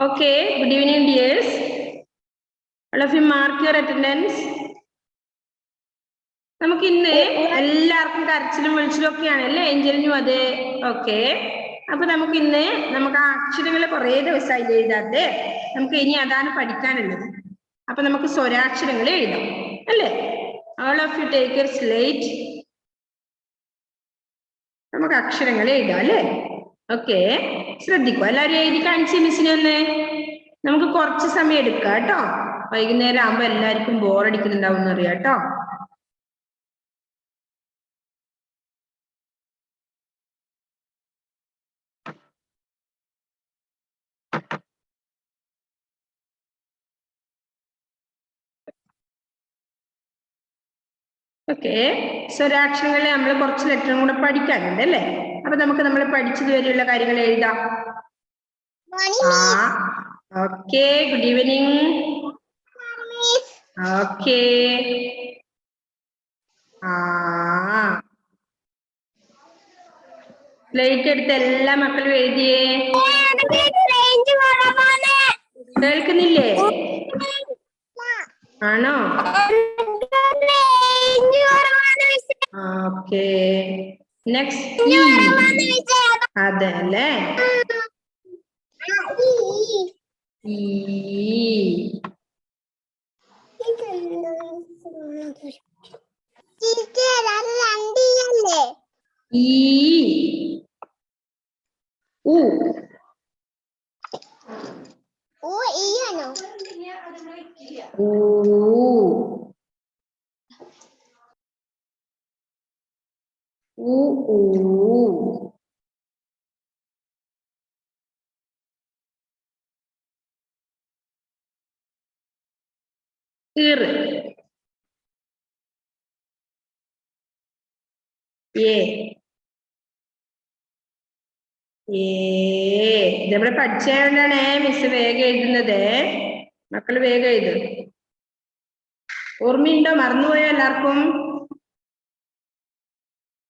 Okay, good evening, dears. All of you mark your attendance. നമുക്ക് ഇന്ന് എല്ലാവർക്കും കരച്ചിലും വിളിച്ചിലും ഒക്കെയാണല്ലേ ഏഞ്ചലിനും അതെ. ഓക്കെ, അപ്പൊ നമുക്ക് ഇന്ന് ആ അക്ഷരങ്ങൾ കുറെ ദിവസമായി എഴുതാതെ. നമുക്ക് ഇനി അതാണ് പഠിക്കാനുള്ളത്. അപ്പൊ നമുക്ക് സ്വരാക്ഷരങ്ങൾ എഴുതാം അല്ലേ. All of you take your slate. നമുക്ക് അക്ഷരങ്ങൾ എഴുതാം അല്ലേ. ഓക്കെ, ശ്രദ്ധിക്കുക. എല്ലാവരും എഴുതി കാണിച്ച് മിസ്സിനെ ഒന്ന്. നമുക്ക് കുറച്ച് സമയം എടുക്കാം കേട്ടോ. വൈകുന്നേരം ആകുമ്പോ എല്ലാവർക്കും ബോറടിക്കുന്നുണ്ടാവും എന്നറിയാം കേട്ടോ. ഓക്കെ, സ്വരാക്ഷരങ്ങളെ നമ്മൾ കുറച്ച് ലെറ്ററും കൂടെ പഠിക്കാനുണ്ട് അല്ലേ. അപ്പൊ നമുക്ക് നമ്മൾ പഠിച്ചത് വരെയുള്ള കാര്യങ്ങൾ എഴുതാം. Okay, good evening. Okay, slate എടുത്ത് എല്ലാ മക്കളും എഴുതിയേ. കേൾക്കുന്നില്ലേ? ആണോ? ഓക്കെ, നെക്സ്റ്റ് അതെ അല്ലേ. നമ്മള് പഠിച്ചതുകൊണ്ടാണ് മിസ് വേഗം എഴുതുന്നത്. മക്കള് വേഗം എഴുതും. ഓർമ്മയുണ്ടോ? മറന്നുപോയോ എല്ലാവർക്കും?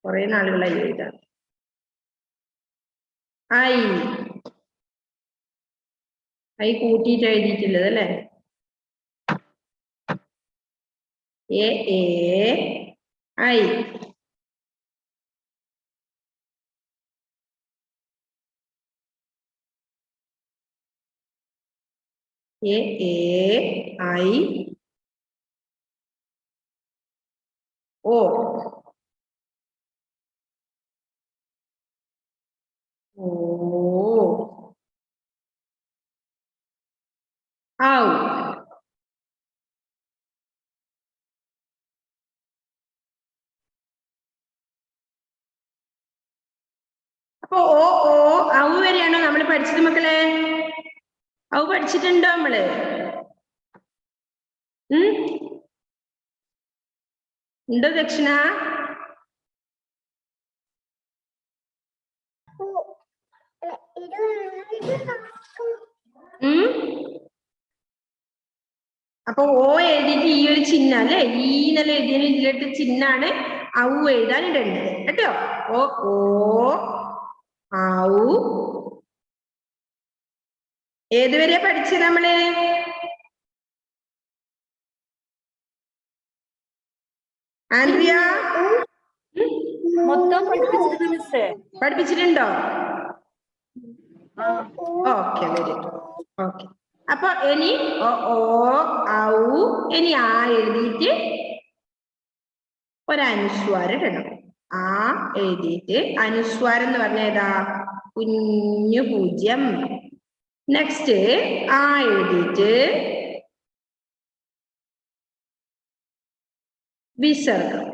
കുറെ നാളുകളായി എഴുതാം. ഐ കൂട്ടിയിട്ട് എഴുതിയിട്ടുള്ളത് അല്ലേ. ഐ. ഐ ഓ. ഔ. അപ്പൊ ഔ വരെയാണോ നമ്മൾ പഠിച്ചത് മക്കളെ? ഔ പഠിച്ചിട്ടുണ്ടോ നമ്മള്? ഉണ്ടോ ദക്ഷിണ? അപ്പൊ ഓ എഴുതിയിട്ട് ഈ ഒരു ചിഹ്നം അല്ലെ, ഈ നല്ല എഴുതിയതിന് ഇതിലിട്ട് ചിഹ്നാണ് ഔ എഴുതാൻ ഇടേണ്ടത് കേട്ടോ. ഔ. ഏതുവരെ പഠിച്ചു നമ്മള്? ആൻഡ്രിയ മൊത്തം പഠിപ്പിച്ചിട്ടുണ്ട് മിസ്സേ. പഠിപ്പിച്ചിട്ടുണ്ടോ? Okay, very good. ഓക്കെ, അപ്പൊ ഇനി ഔ ഇനി ആ എഴുതിയിട്ട് ഒരനുസ്വാരം ഇടണം. ആ എഴുതിയിട്ട് അനുസ്വാരം എന്ന് പറഞ്ഞ ഏതാ? കുഞ്ഞു പൂജ്യം. നെക്സ്റ്റ് ആ എഴുതിയിട്ട് വിസർഗം.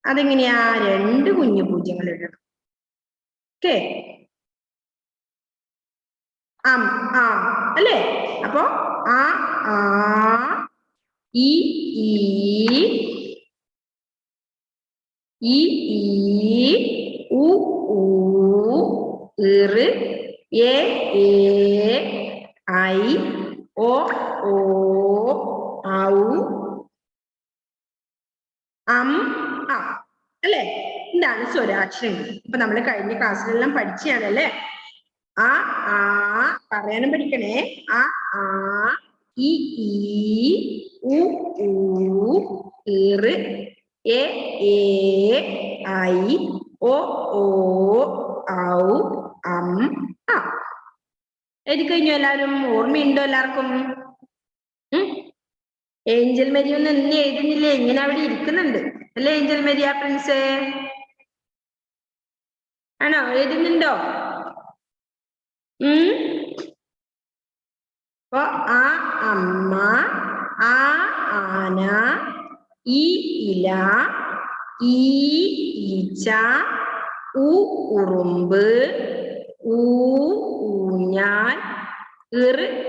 അതെങ്ങനെയാ? 2 കുഞ്ഞു പൂജ്യങ്ങൾ ഇടണം. ഓക്കെ, അല്ലേ. അപ്പൊ ഈ ഐ ഓ ഔ അല്ലേ. ഇതാണ് സ്വരാക്ഷരങ്ങൾ. ഇപ്പൊ നമ്മൾ കഴിഞ്ഞ ക്ലാസ്സിലെല്ലാം പഠിച്ചാണല്ലേ. പറയാനും പഠിക്കണേ. ആ ആ ഇ ഈ ഉ ഊ ഇറ് എ ഐ ഒ ഓ ഔ അം ആ. എഴുതി കഴിഞ്ഞു എല്ലാവരും? ഓർമ്മയുണ്ടോ എല്ലാവർക്കും? ഏഞ്ചൽ മരിയ ഒന്നും എന്നെ എഴുതുന്നില്ലേ? ഇങ്ങനെ അവിടെ ഇരിക്കുന്നുണ്ട് അല്ലേ ഏഞ്ചൽ മരിയ പ്രിൻസ്? ആണോ? എഴുതുന്നുണ്ടോ? അപ്പൊ ആ അമ്മ, ആ ആന, ഈ ഇല, ഈ ഈച്ച, ഉ ഉറുമ്പ്, ഊ ഊഞ്ഞാൽ,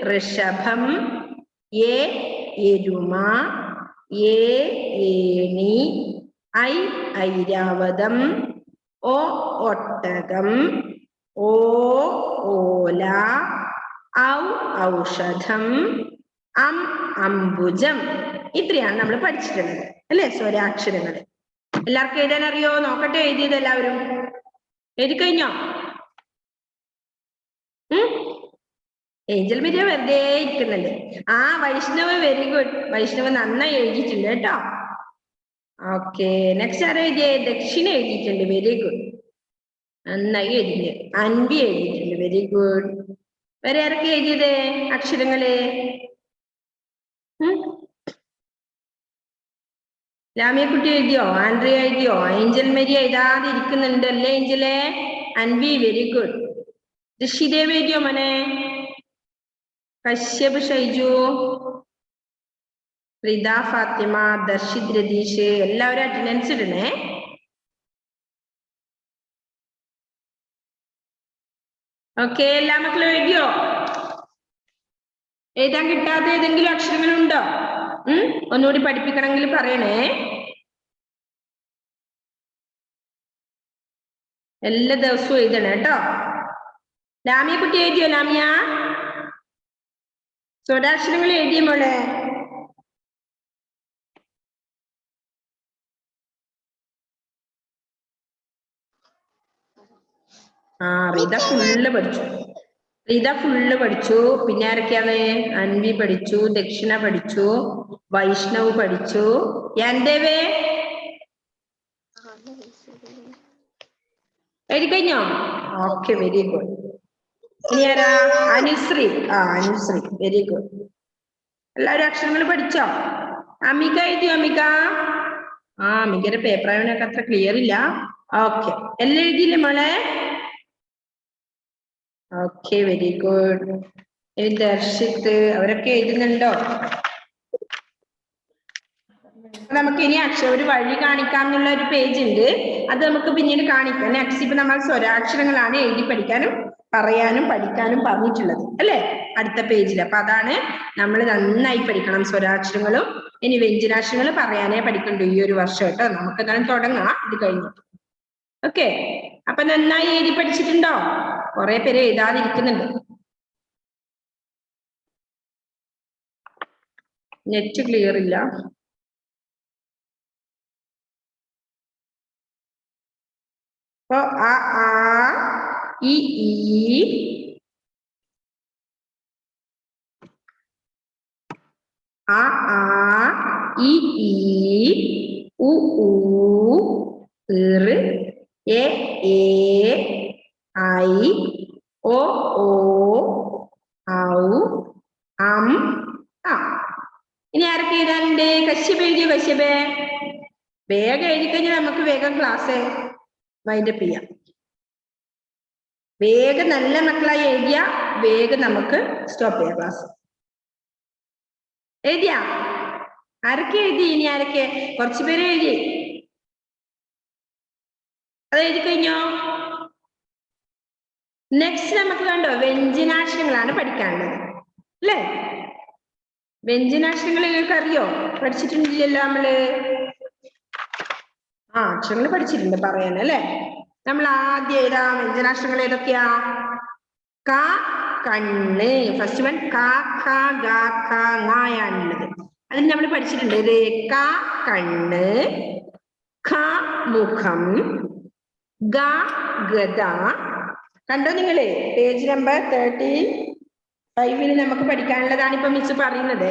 ഋഷഭം, എ എരുമ, ഏണി, ഐരാവതം, ഒ ഒട്ടകം, ഓ ഓല, ഔഷധം, അംബുജം. ഇത്രയാണ് നമ്മൾ പഠിച്ചിട്ടുള്ളത് അല്ലെ സ്വരാക്ഷരങ്ങൾ. എല്ലാവർക്കും എഴുതാൻ അറിയോ? നോക്കട്ടെ എഴുതിയത് എല്ലാവരും. എഴുതി കഴിഞ്ഞോ? ഏഞ്ചൽ മരിയ വെറുതെ ഇരിക്കുന്നുണ്ട്. ആ വൈഷ്ണവ് വെരി ഗുഡ്. വൈഷ്ണവ് നന്നായി എഴുതിയിട്ടുണ്ട് കേട്ടോ. ഓക്കെ, നെക്സ്റ്റ് ആരാ എഴുതിയേ? ദക്ഷിണ എഴുതിയിട്ടുണ്ട്. വെരി ഗുഡ്, നന്നായി എഴുതിയിട്ടുണ്ട്. അൻവി എഴുതിയിട്ടുണ്ട്. Very good. വേറെ ആരൊക്കെ എഴുതിയത് അക്ഷരങ്ങള്? ലാമിയക്കുട്ടി എഴുതിയോ? ആൻഡ്രിയ എഴുതിയോ? ഏഞ്ചൽ മരിയ എഴുതാതെ ഇരിക്കുന്നുണ്ട് അല്ലേ ഏഞ്ചലെ? Anvi very good. ഋഷിദേവ് എഴുതിയോ മോനെ? കശ്യപ് ഷൈജു, റിദ ഫാത്തിമ, ദർശിത് രതീഷ് എല്ലാവരും അറ്റൻഡൻസ് ഇടണേ. ഓക്കെ, എല്ലാ മക്കളും എഴുതിയോ? എഴുതാൻ കിട്ടാത്ത ഏതെങ്കിലും അക്ഷരങ്ങളുണ്ടോ? ഒന്നുകൂടി പഠിപ്പിക്കണമെങ്കിൽ പറയണേ. എല്ലാ ദിവസവും എഴുതണേ കേട്ടോ. ലാമിയ കുട്ടി എഴുതിയോ? ലാമിയ സ്വരാക്ഷരങ്ങൾ എഴുതിയ മോളെ? റിത ഫുള്ള് പഠിച്ചു. റിത ഫുള്ള് പഠിച്ചു. പിന്നെ ആരൊക്കെയാണ്? അൻവി പഠിച്ചു, ദക്ഷിണ പഠിച്ചു, വൈഷ്ണവ് പഠിച്ചു. യാൻദേവേ എഴുതി കഴിഞ്ഞോ? Okay, very good. ഇനി ആരാ? അനുശ്രീ. Anushree very good. എല്ലാവരും അക്ഷരങ്ങൾ പഠിച്ചോ? അമിക എഴുതിയോ? അമിക അമികയുടെ പേപ്പർ ആയതിനൊക്കെ അത്ര ക്ലിയർ ഇല്ല. ഓക്കെ, എല്ലാം എഴുതിയില്ലേ മോളെ? Okay, very good. ദർശിത്ത് അവരൊക്കെ എഴുതുന്നുണ്ടോ? നമുക്ക് ഇനി ഒരു വഴി കാണിക്കാം എന്നുള്ള ഒരു പേജ് ഉണ്ട്. അത് നമുക്ക് പിന്നീട് കാണിക്കാം. നെക്സ്റ്റ് ഇപ്പൊ നമ്മൾ സ്വരാക്ഷരങ്ങളാണ് എഴുതി പഠിക്കാനും പറയാനും പഠിക്കാനും പറഞ്ഞിട്ടുള്ളത് അല്ലെ അടുത്ത പേജിൽ. അപ്പൊ അതാണ് നമ്മൾ നന്നായി പഠിക്കണം സ്വരാക്ഷരങ്ങളും. ഇനി വ്യഞ്ജനാക്ഷരങ്ങൾ പറയാനേ പഠിക്കണ്ടു ഈ ഒരു വർഷം കേട്ടോ. നമുക്ക് എന്തായാലും തുടങ്ങാം ഇത് കഴിഞ്ഞു. ഓക്കെ, അപ്പൊ നന്നായി എഴുതി പഠിച്ചിട്ടുണ്ടോ? കുറെ പേര് എഴുതാതിരിക്കുന്നുണ്ട്. നെറ്റ് ക്ലിയർ ഇല്ല. അപ്പൊ ആ ഇ ഈ ഉ ഇറ് എ ഐ ഒ ഔ അം ആ. ഇനി ആരൊക്കെ എഴുതാനുണ്ട്? കശ്യപ് എഴുതിയോ? കശ്യപേ വേഗം എഴുതി കഴിഞ്ഞാൽ നമുക്ക് വേഗം ക്ലാസ് വൈൻഡപ്പ് ചെയ്യാം. വേഗം നല്ല മക്കളായി എഴുതിയ വേഗം നമുക്ക് സ്റ്റോപ്പ് ചെയ്യാം ക്ലാസ്. എഴുതിയാ? ആരൊക്കെ എഴുതി? ഇനി ആരൊക്കെ? കുറച്ചു പേര് എഴുതി. അത് എഴുതി കഴിഞ്ഞോ? നെക്സ്റ്റ് നമുക്ക് കണ്ടോ വ്യഞ്ജനാക്ഷരങ്ങളാണ് പഠിക്കാനുള്ളത് അല്ലേ? വ്യഞ്ജനാക്ഷരങ്ങൾ നിങ്ങൾക്ക് അറിയോ? പഠിച്ചിട്ടുണ്ടല്ലോ നമ്മള്. അക്ഷരങ്ങൾ പഠിച്ചിട്ടുണ്ട് പറയാൻ അല്ലെ. നമ്മൾ ആദ്യം ഏതാ വ്യഞ്ജനാക്ഷരങ്ങൾ ഏതൊക്കെയാ? ക കണ്ണ്, ഫസ്റ്റ് വൺ ക ഖ ഗ ഘ ങ ആണുള്ളത്. അതിന് നമ്മൾ പഠിച്ചിട്ടുണ്ട്. ഇത് ക കണ്ണ്, ഖ മുഖം, ഗ ഗദ. കണ്ടോ നിങ്ങള്? പേജ് നമ്പർ 13 5-ൽ നമുക്ക് പഠിക്കാനുള്ളതാണ് ഇപ്പൊ മിസ് പറയുന്നത്.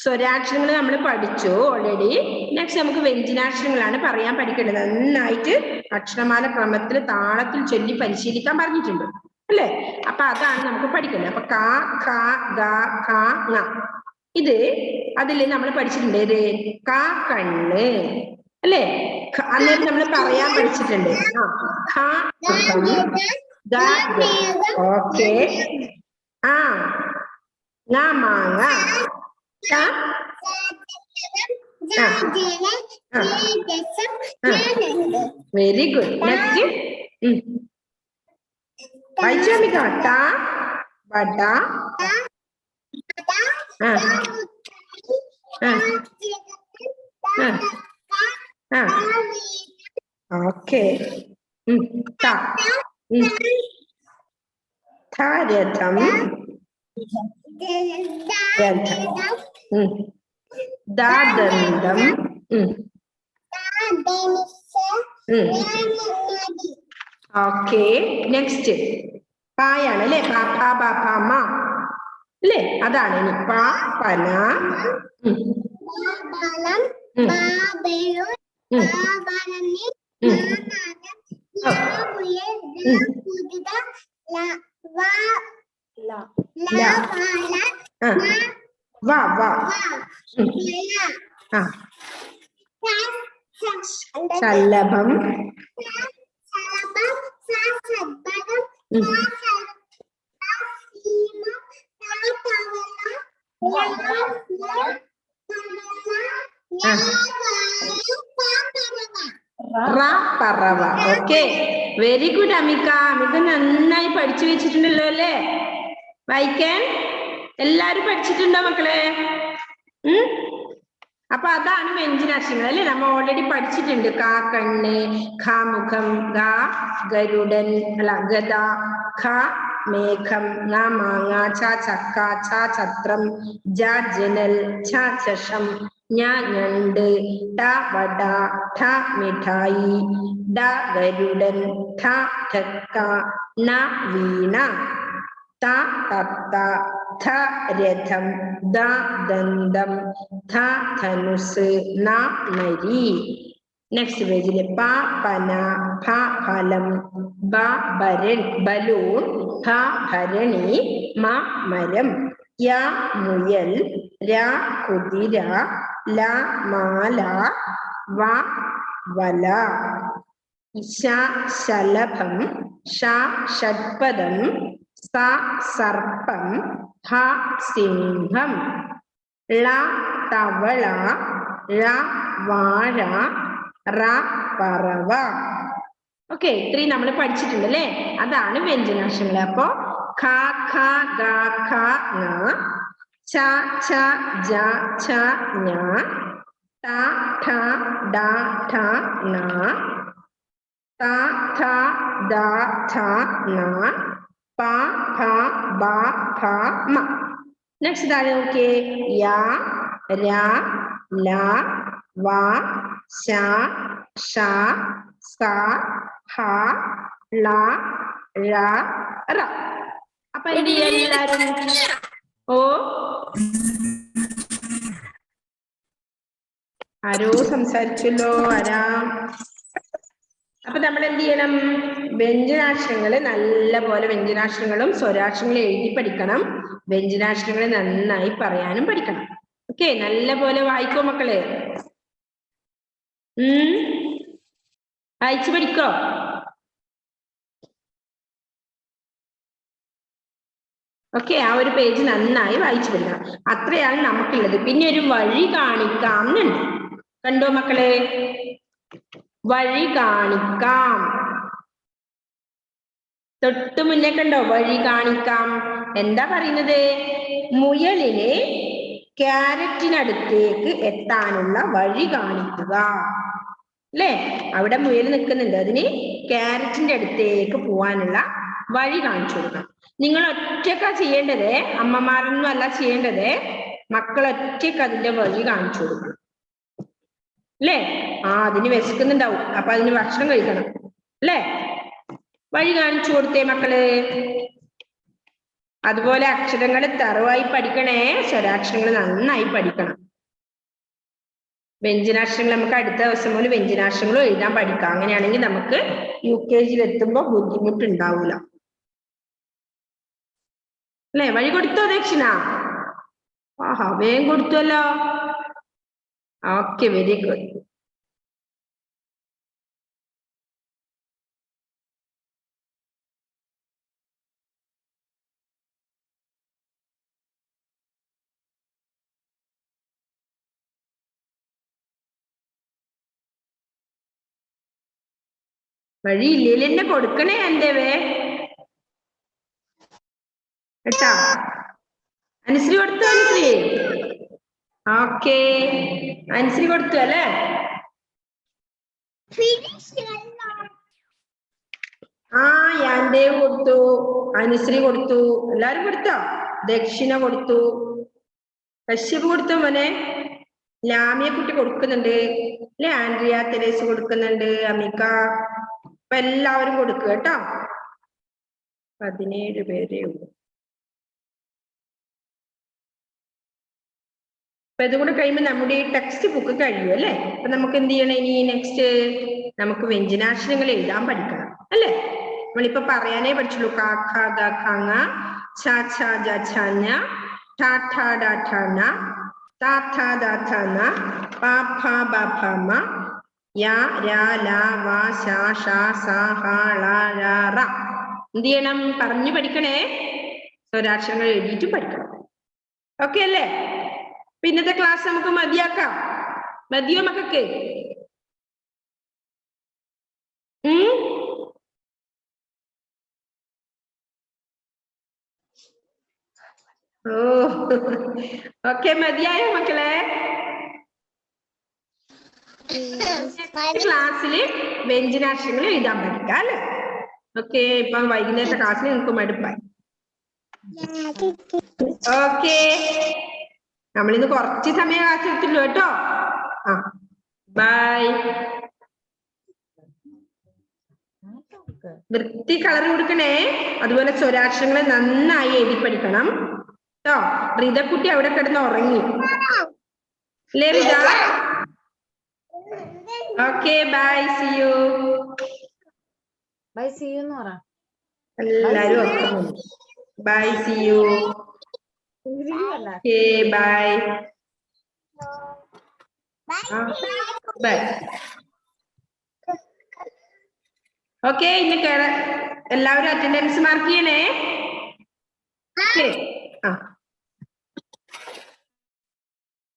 സ്വരാക്ഷരങ്ങൾ നമ്മൾ പഠിച്ചു ഓൾറെഡി. നെക്സ്റ്റ് നമുക്ക് വ്യഞ്ജനാക്ഷരങ്ങളാണ് പറയാൻ പഠിക്കേണ്ടത്. നന്നായിട്ട് അക്ഷരമാല ക്രമത്തിൽ താളത്തിൽ ചൊല്ലി പരിശീലിക്കാൻ പറഞ്ഞിട്ടുണ്ട് അല്ലെ? അപ്പൊ അതാണ് നമുക്ക് പഠിക്കേണ്ടത്. അപ്പൊ ക ഖ ഗ ഘ ങ ഇത് അതിൽ നമ്മൾ പഠിച്ചിട്ടുണ്ട്. ഏത്? ക കണ്ണ് അല്ലെ? അന്നേരം നമ്മൾ പറയാൻ പഠിച്ചിട്ടുണ്ട്. ഓക്കെ. ആ ങ മാങ്ങ. Very good. നെക്സ്റ്റ് വായിച്ചോമിക്ക. ട വട. ഓക്കെ. രഥം. ദാദന്തം. ഓക്കെ. നെക്സ്റ്റ് പായാണ് അല്ലെ? പാമ അല്ലേ? അതാണ് ഇനി പന. ശലഭം. പറവ. Okay, very good Amika. Amika നന്നായി പഠിച്ചു വെച്ചിട്ടുണ്ടല്ലോ അല്ലേ? വായിക്കാൻ എല്ലാരും പഠിച്ചിട്ടുണ്ടോ മക്കളെ? അപ്പൊ അതാണ് വ്യഞ്ജനാക്ഷരങ്ങൾ അല്ലെ? നമ്മൾ ഓൾറെഡി പഠിച്ചിട്ടുണ്ട്. ക കണ്ണ്, ഖ മുഖം, ഗ ഗരുഡൻ അല്ല ഗദ, ഖ മേഘം, ങ മാങ്ങ, ച ചക്ക, ഛ ഛത്രം, ജ ജനൽ, ഛ ചഷം, ഞ ഞണ്ട്, ട വട, ഠ മിഠായി, ഡ ഗരുഡൻ, ഠ ഠക്ക, ന വീണ, ത തത്ത, ഥ രഥം, ദ ദന്തം, ധ ധനുസ്, ന നരി. നെക്സ്റ്റ് പേജില് പ പന, ഭ ഫലം, ബ ബലൂൺ, ഭ ഭരണി, മ മരം, യ മുയൽ, ര കുതിര, ല മാല, വ വല, ശ ശലഭം, ഷ ഷഡ്പദം, സ സർപ്പം, ഹ സിംഹം, ള തവള, ഴ വാഴ, റ പറവ. ഓക്കെ, ഇത്രയും നമ്മൾ പഠിച്ചിട്ടുണ്ട് അല്ലേ? അതാണ് വ്യഞ്ജനാക്ഷരങ്ങൾ. അപ്പോ ഖ ഖ ഗ ഘ ങ, ച ഛ ജ ഛ ഞ, ട ഠ ഡ ഠ ണ, ത ഥ ദ ഥ ന, പ ഫ ബ ഭ മ. നെക്സ്റ്റ് താഴെ നോക്കിയേ. യ ര ല വ ശ ഷ സ ഹ ള ഴ റ. അപ്പൊ എന്ത് ചെയ്യാൻ എല്ലാരും? ഓ ആരോ സംസാരിച്ചല്ലോ, ആരാ? അപ്പൊ നമ്മൾ എന്ത് ചെയ്യണം? വ്യഞ്ജനാക്ഷരങ്ങള് നല്ല പോലെ വ്യഞ്ജനാക്ഷരങ്ങളും സ്വരാക്ഷരങ്ങളും എഴുതി പഠിക്കണം. വ്യഞ്ജനാക്ഷരങ്ങളെ നന്നായി പറയാനും പഠിക്കണം. ഓക്കെ, നല്ല പോലെ വായിക്കോ മക്കളെ. വായിച്ചു പഠിക്കോ? ഓക്കെ, ആ ഒരു പേജ് നന്നായി വായിച്ചു പഠിക്കണം. അത്രയാണ് നമുക്കുള്ളത്. പിന്നെ ഒരു വഴി കാണിക്കാം എന്നുണ്ട്. കണ്ടോ മക്കളെ? വഴി കാണിക്കാം. തൊട്ട് മുന്നേ കണ്ടോ? വഴി കാണിക്കാം. എന്താ പറയുന്നത്? മുയലിനെ ക്യാരറ്റിനടുത്തേക്ക് എത്താനുള്ള വഴി കാണിക്കുക അല്ലേ? അവിടെ മുയൽ നിൽക്കുന്നുണ്ട്, അതിന് ക്യാരറ്റിന്റെ അടുത്തേക്ക് പോവാനുള്ള വഴി കാണിച്ചു കൊടുക്കണം. നിങ്ങൾ ഒറ്റക്കാ ചെയ്യേണ്ടത്, അമ്മമാരൊന്നും അല്ല ചെയ്യേണ്ടത്. മക്കൾ ഒറ്റക്ക് അതിന്റെ വഴി കാണിച്ചു കൊടുക്കണം അല്ലേ? അതിന് വിശക്കുന്നുണ്ടാവും, അപ്പൊ അതിന് ഭക്ഷണം കഴിക്കണം അല്ലേ? വഴി കാണിച്ചു കൊടുത്തേ മക്കള്. അതുപോലെ അക്ഷരങ്ങൾ തറവായി പഠിക്കണേ, സ്വരാക്ഷരങ്ങൾ നന്നായി പഠിക്കണം. വ്യഞ്ജനാക്ഷരങ്ങൾ നമുക്ക് അടുത്ത ദിവസം മുതൽ വ്യഞ്ജനാക്ഷരങ്ങളും എഴുതാൻ പഠിക്കാം. അങ്ങനെയാണെങ്കിൽ നമുക്ക് UKG എത്തുമ്പോൾ ബുദ്ധിമുട്ടുണ്ടാവൂല. അല്ലെ? വഴി കൊടുത്തോ ദക്ഷിണ? ആഹാ, വേഗം കൊടുത്തുവല്ലോ. Okay, very good. വഴിയില്ലേ എന്നെ കൊടുക്കണേ എന്റെ കേട്ടാ. അനുശ്രീ കൊടുത്തു? അനുശ്രീ ഓക്കെ, അനുശ്രീ കൊടുത്തു അല്ലേ? ആ, യാൻദേവ് കൊടുത്തു, അനുശ്രീ കൊടുത്തു, എല്ലാരും കൊടുത്തോ? ദക്ഷിണ കൊടുത്തു, കശ്യപ് കൊടുത്തു മോനെ, ലാമിയ കുട്ടി കൊടുക്കുന്നുണ്ട് അല്ലെ, ആൻഡ്രിയ തെരേസ് കൊടുക്കുന്നുണ്ട്, അമിക. അപ്പൊ എല്ലാവരും കൊടുക്കുക കേട്ടോ. 17 പേരേ ഉള്ളൂ. അപ്പൊ ഇതുകൂടെ കഴിയുമ്പോൾ നമ്മുടെ ഈ ടെക്സ്റ്റ് ബുക്ക് കഴിയും അല്ലെ? അപ്പൊ നമുക്ക് എന്ത് ചെയ്യണം ഇനി? നെക്സ്റ്റ് നമുക്ക് വ്യഞ്ജനാക്ഷരങ്ങൾ എഴുതാൻ പഠിക്കണം അല്ലെ? നമ്മളിപ്പോ പറയാനേ പഠിച്ചുള്ളൂ. കാ ഖ ഗ ഘ ങ ഛ ഛ ജ ഛ ഞ ഠ ഠ ഡ ഠ ണ ത ഥ ദ ഥ ന പ ഫ ബ ഭ മ യ ര ല വ ശ ഷ സ ഹ ള ഴ റ. എന്ത് ചെയ്യണം? പറഞ്ഞു പഠിക്കണേ, സ്വരാക്ഷരങ്ങൾ എഴുതിയിട്ട് പഠിക്കണം. ഓക്കെ അല്ലേ? ഇന്നത്തെ ക്ലാസ് നമുക്ക് മതിയാക്കാം. മതിയോ മക്കൾക്ക്? ഓ, ഓക്കെ, മതിയായോ മക്കളെ? ക്ലാസ്സില് വ്യഞ്ജനാക്ഷരങ്ങൾ എഴുതാൻ പഠിക്കാം അല്ലെ? ഓക്കെ, ഇപ്പൊ വൈകുന്നേരത്തെ ക്ലാസ്സിൽ നിങ്ങൾക്ക് മടുപ്പായി. ഓക്കെ, നമ്മളിന്ന് കുറച്ച് സമയം ക്ലാസ് എടുത്തുള്ളൂ കേട്ടോ. ആ, ബൈ. വൃത്തി കളർ കൊടുക്കണേ. അതുപോലെ സ്വരാക്ഷരങ്ങൾ നന്നായി എഴുതി പഠിക്കണം കേട്ടോ. റിതക്കുട്ടി അവിടെ കിടന്ന് ഉറങ്ങി അല്ലേ Ritha? Okay, bye, see you. Bye, see you എന്ന് പറ. എല്ലാരും bye, see you. Okay, bye bye. Okay, ഇനി എല്ലാവരും അറ്റൻഡൻസ് മാർക്ക് ചെയ്യണേ. ഓക്കെ, ആ.